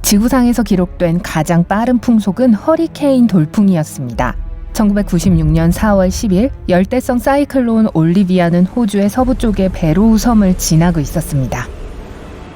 지구상에서 기록된 가장 빠른 풍속은 허리케인 돌풍이었습니다. 1996년 4월 10일 열대성 사이클론 올리비아는 호주의 서부 쪽의 베로우 섬을 지나고 있었습니다.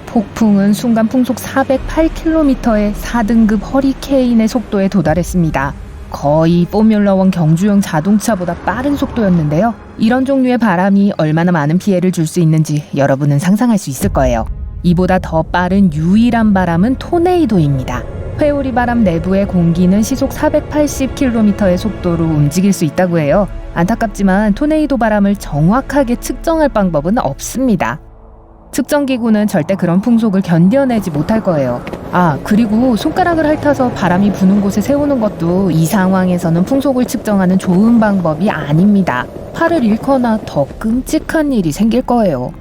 폭풍은 순간 풍속 408km의 4등급 허리케인의 속도에 도달했습니다. 거의 포뮬러1 경주용 자동차보다 빠른 속도였는데요. 이런 종류의 바람이 얼마나 많은 피해를 줄 수 있는지 여러분은 상상할 수 있을 거예요. 이보다 더 빠른 유일한 바람은 토네이도입니다. 회오리 바람 내부의 공기는 시속 480km의 속도로 움직일 수 있다고 해요. 안타깝지만 토네이도 바람을 정확하게 측정할 방법은 없습니다. 측정기구는 절대 그런 풍속을 견뎌내지 못할 거예요. 그리고 손가락을 핥아서 바람이 부는 곳에 세우는 것도 이 상황에서는 풍속을 측정하는 좋은 방법이 아닙니다. 팔을 잃거나 더 끔찍한 일이 생길 거예요.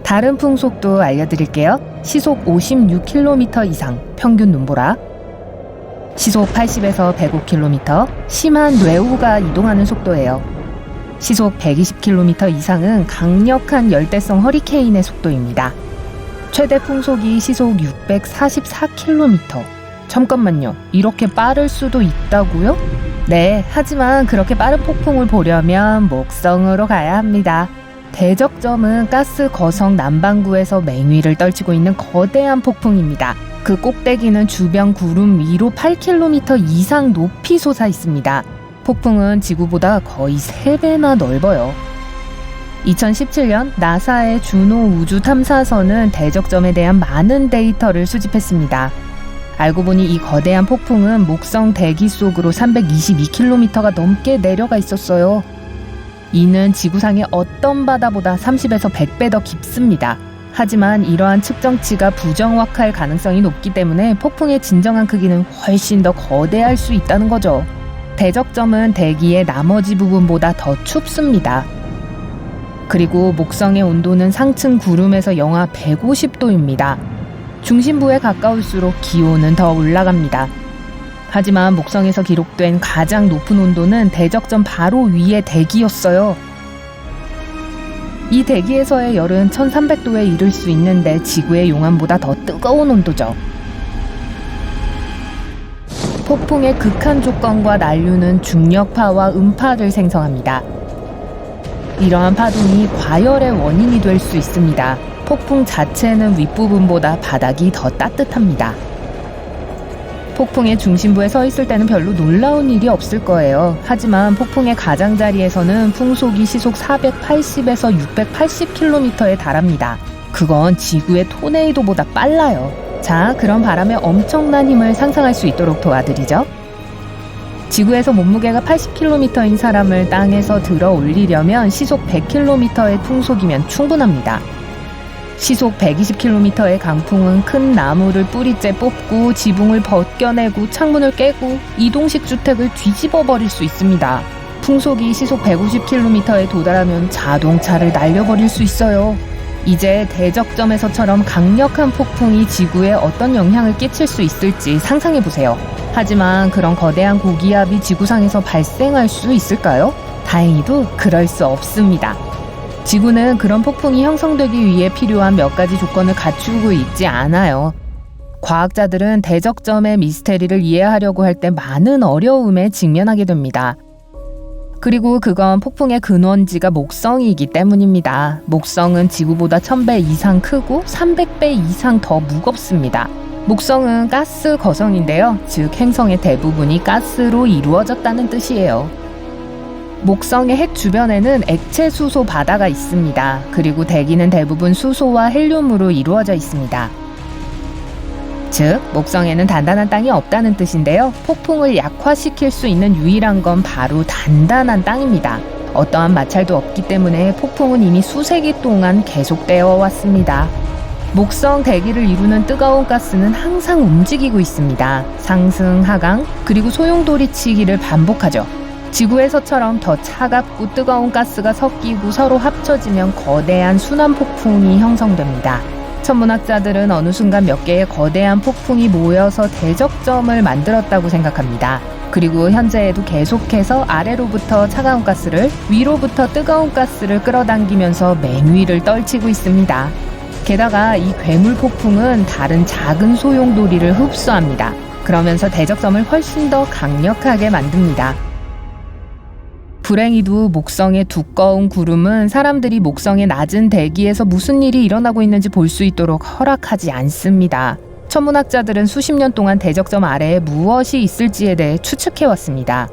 다른 풍속도 알려드릴게요. 시속 56km 이상 평균 눈보라, 시속 80에서 105km 심한 뇌우가 이동하는 속도예요. 시속 120km 이상은 강력한 열대성 허리케인의 속도입니다. 최대 풍속이 시속 644km. 잠깐만요. 이렇게 빠를 수도 있다고요? 네, 하지만 그렇게 빠른 폭풍을 보려면 목성으로 가야 합니다. 대적점은 가스 거성 남반구에서 맹위를 떨치고 있는 거대한 폭풍입니다. 그 꼭대기는 주변 구름 위로 8km 이상 높이 솟아 있습니다. 폭풍은 지구보다 거의 3배나 넓어요. 2017년 나사의 주노 우주 탐사선은 대적점에 대한 많은 데이터를 수집했습니다. 알고 보니 이 거대한 폭풍은 목성 대기 속으로 322km가 넘게 내려가 있었어요. 이는 지구상의 어떤 바다보다 30에서 100배 더 깊습니다. 하지만 이러한 측정치가 부정확할 가능성이 높기 때문에 폭풍의 진정한 크기는 훨씬 더 거대할 수 있다는 거죠. 대적점은 대기의 나머지 부분보다 더 춥습니다. 그리고 목성의 온도는 상층 구름에서 영하 150도입니다. 중심부에 가까울수록 기온은 더 올라갑니다. 하지만 목성에서 기록된 가장 높은 온도는 대적점 바로 위의 대기였어요. 이 대기에서의 열은 1300도에 이를 수 있는데 지구의 용암보다 더 뜨거운 온도죠. 폭풍의 극한 조건과 난류는 중력파와 음파를 생성합니다. 이러한 파동이 과열의 원인이 될 수 있습니다. 폭풍 자체는 윗부분보다 바닥이 더 따뜻합니다. 폭풍의 중심부에 서 있을 때는 별로 놀라운 일이 없을 거예요. 하지만 폭풍의 가장자리에서는 풍속이 시속 480에서 680km에 달합니다. 그건 지구의 토네이도보다 빨라요. 자, 그럼 바람의 엄청난 힘을 상상할 수 있도록 도와드리죠. 지구에서 몸무게가 80kg인 사람을 땅에서 들어 올리려면 시속 100km의 풍속이면 충분합니다. 시속 120km의 강풍은 큰 나무를 뿌리째 뽑고 지붕을 벗겨내고 창문을 깨고 이동식 주택을 뒤집어 버릴 수 있습니다. 풍속이 시속 150km에 도달하면 자동차를 날려버릴 수 있어요. 이제 대적점에서처럼 강력한 폭풍이 지구에 어떤 영향을 끼칠 수 있을지 상상해보세요. 하지만 그런 거대한 고기압이 지구상에서 발생할 수 있을까요? 다행히도 그럴 수 없습니다. 지구는 그런 폭풍이 형성되기 위해 필요한 몇 가지 조건을 갖추고 있지 않아요. 과학자들은 대적점의 미스테리를 이해하려고 할 때 많은 어려움에 직면하게 됩니다. 그리고 그건 폭풍의 근원지가 목성이기 때문입니다. 목성은 지구보다 1000배 이상 크고 300배 이상 더 무겁습니다. 목성은 가스 거성인데요. 즉 행성의 대부분이 가스로 이루어졌다는 뜻이에요. 목성의 핵 주변에는 액체 수소 바다가 있습니다. 그리고 대기는 대부분 수소와 헬륨으로 이루어져 있습니다. 즉, 목성에는 단단한 땅이 없다는 뜻인데요. 폭풍을 약화시킬 수 있는 유일한 건 바로 단단한 땅입니다. 어떠한 마찰도 없기 때문에 폭풍은 이미 수세기 동안 계속되어 왔습니다. 목성 대기를 이루는 뜨거운 가스는 항상 움직이고 있습니다. 상승, 하강, 그리고 소용돌이치기를 반복하죠. 지구에서처럼 더 차갑고 뜨거운 가스가 섞이고 서로 합쳐지면 거대한 순환폭풍이 형성됩니다. 천문학자들은 어느 순간 몇 개의 거대한 폭풍이 모여서 대적점을 만들었다고 생각합니다. 그리고 현재에도 계속해서 아래로부터 차가운 가스를, 위로부터 뜨거운 가스를 끌어당기면서 맹위를 떨치고 있습니다. 게다가 이 괴물 폭풍은 다른 작은 소용돌이를 흡수합니다. 그러면서 대적점을 훨씬 더 강력하게 만듭니다. 불행히도 목성의 두꺼운 구름은 사람들이 목성의 낮은 대기에서 무슨 일이 일어나고 있는지 볼 수 있도록 허락하지 않습니다. 천문학자들은 수십 년 동안 대적점 아래에 무엇이 있을지에 대해 추측해왔습니다.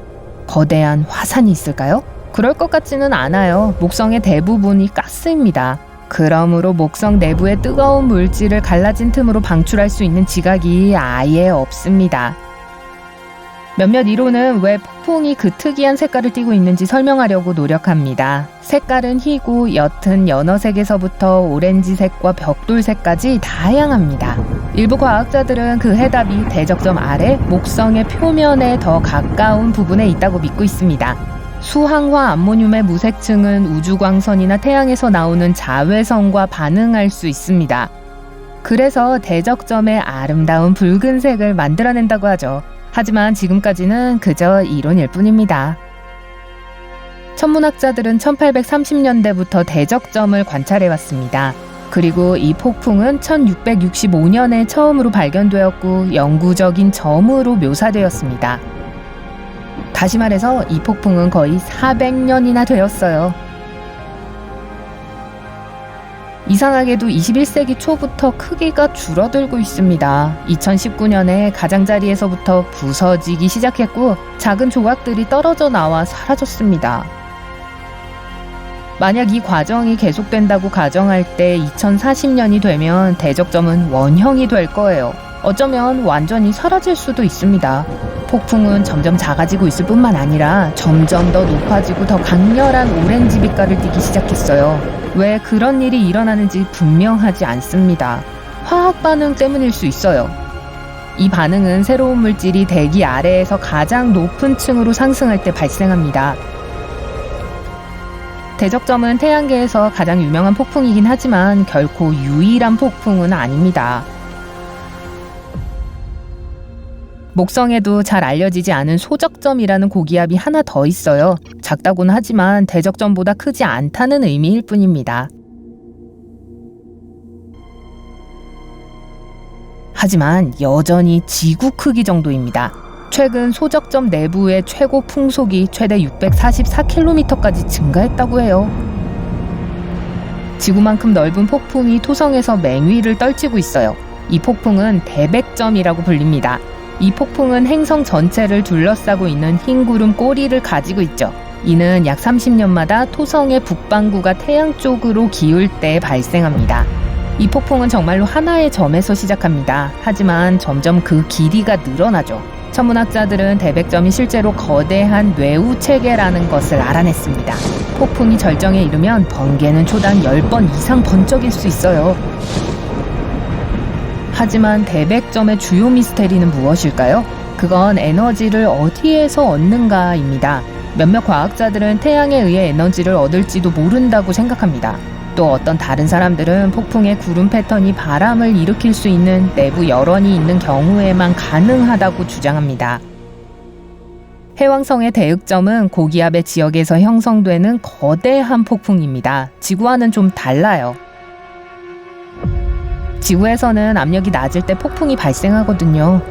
거대한 화산이 있을까요? 그럴 것 같지는 않아요. 목성의 대부분이 가스입니다. 그러므로 목성 내부의 뜨거운 물질을 갈라진 틈으로 방출할 수 있는 지각이 아예 없습니다. 몇몇 이론은 왜 폭풍이 그 특이한 색깔을 띠고 있는지 설명하려고 노력합니다. 색깔은 희고 옅은 연어색에서부터 오렌지색과 벽돌색까지 다양합니다. 일부 과학자들은 그 해답이 대적점 아래 목성의 표면에 더 가까운 부분에 있다고 믿고 있습니다. 수항화 암모늄의 무색층은 우주광선이나 태양에서 나오는 자외선과 반응할 수 있습니다. 그래서 대적점의 아름다운 붉은색을 만들어낸다고 하죠. 하지만 지금까지는 그저 이론일 뿐입니다. 천문학자들은 1830년대부터 대적점을 관찰해왔습니다. 그리고 이 폭풍은 1665년에 처음으로 발견되었고 영구적인 점으로 묘사되었습니다. 다시 말해서 이 폭풍은 거의 400년이나 되었어요. 이상하게도 21세기 초부터 크기가 줄어들고 있습니다. 2019년에 가장자리에서부터 부서지기 시작했고 작은 조각들이 떨어져 나와 사라졌습니다. 만약 이 과정이 계속된다고 가정할 때 2040년이 되면 대적점은 원형이 될 거예요. 어쩌면 완전히 사라질 수도 있습니다. 폭풍은 점점 작아지고 있을 뿐만 아니라 점점 더 높아지고 더 강렬한 오렌지 빛깔을 띠기 시작했어요. 왜 그런 일이 일어나는지 분명하지 않습니다. 화학 반응 때문일 수 있어요. 이 반응은 새로운 물질이 대기 아래에서 가장 높은 층으로 상승할 때 발생합니다. 대적점은 태양계에서 가장 유명한 폭풍이긴 하지만 결코 유일한 폭풍은 아닙니다. 목성에도 잘 알려지지 않은 소적점이라는 고기압이 하나 더 있어요. 작다고는 하지만 대적점보다 크지 않다는 의미일 뿐입니다. 하지만 여전히 지구 크기 정도입니다. 최근 소적점 내부의 최고 풍속이 최대 644km까지 증가했다고 해요. 지구만큼 넓은 폭풍이 토성에서 맹위를 떨치고 있어요. 이 폭풍은 대백점이라고 불립니다. 이 폭풍은 행성 전체를 둘러싸고 있는 흰 구름 꼬리를 가지고 있죠. 이는 약 30년마다 토성의 북반구가 태양 쪽으로 기울 때 발생합니다. 이 폭풍은 정말로 하나의 점에서 시작합니다. 하지만 점점 그 길이가 늘어나죠. 천문학자들은 대백점이 실제로 거대한 뇌우 체계라는 것을 알아냈습니다. 폭풍이 절정에 이르면 번개는 초당 10번 이상 번쩍일 수 있어요. 하지만 대백점의 주요 미스테리는 무엇일까요? 그건 에너지를 어디에서 얻는가입니다. 몇몇 과학자들은 태양에 의해 에너지를 얻을지도 모른다고 생각합니다. 또 어떤 다른 사람들은 폭풍의 구름 패턴이 바람을 일으킬 수 있는 내부 열원이 있는 경우에만 가능하다고 주장합니다. 해왕성의 대흑점은 고기압의 지역에서 형성되는 거대한 폭풍입니다. 지구와는 좀 달라요. 지구에서는 압력이 낮을 때 폭풍이 발생하거든요.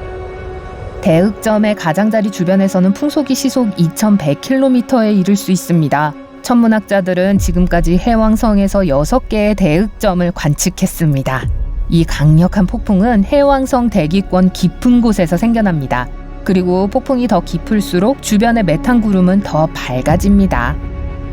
대흑점의 가장자리 주변에서는 풍속이 시속 2100km에 이를 수 있습니다. 천문학자들은 지금까지 해왕성에서 6개의 대흑점을 관측했습니다. 이 강력한 폭풍은 해왕성 대기권 깊은 곳에서 생겨납니다. 그리고 폭풍이 더 깊을수록 주변의 메탄 구름은 더 밝아집니다.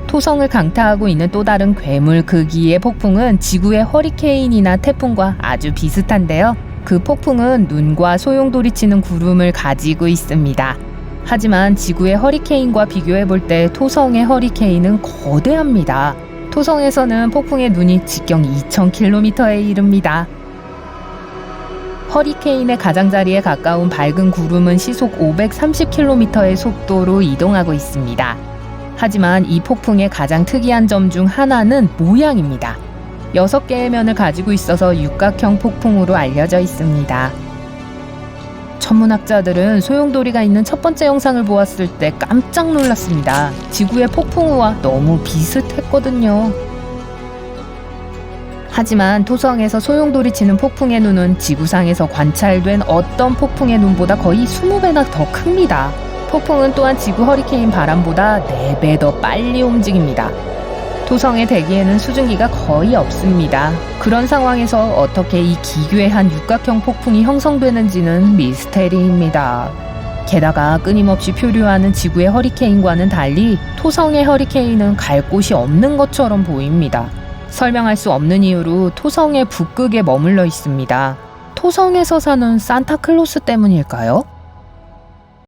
토성을 강타하고 있는 또 다른 괴물 크기의 폭풍은 지구의 허리케인이나 태풍과 아주 비슷한데요. 그 폭풍은 눈과 소용돌이 치는 구름을 가지고 있습니다. 하지만 지구의 허리케인과 비교해볼 때 토성의 허리케인은 거대합니다. 토성에서는 폭풍의 눈이 직경 2000km에 이릅니다. 허리케인의 가장자리에 가까운 밝은 구름은 시속 530km의 속도로 이동하고 있습니다. 하지만 이 폭풍의 가장 특이한 점 중 하나는 모양입니다. 6개의 면을 가지고 있어서 육각형 폭풍으로 알려져 있습니다. 천문학자들은 소용돌이가 있는 첫 번째 영상을 보았을 때 깜짝 놀랐습니다. 지구의 폭풍우와 너무 비슷했거든요. 하지만 토성에서 소용돌이치는 폭풍의 눈은 지구상에서 관찰된 어떤 폭풍의 눈보다 거의 20배나 더 큽니다. 폭풍은 또한 지구 허리케인 바람보다 4배 더 빨리 움직입니다. 토성의 대기에는 수증기가 거의 없습니다. 그런 상황에서 어떻게 이 기괴한 육각형 폭풍이 형성되는지는 미스테리입니다. 게다가 끊임없이 표류하는 지구의 허리케인과는 달리 토성의 허리케인은 갈 곳이 없는 것처럼 보입니다. 설명할 수 없는 이유로 토성의 북극에 머물러 있습니다. 토성에서 사는 산타클로스 때문일까요?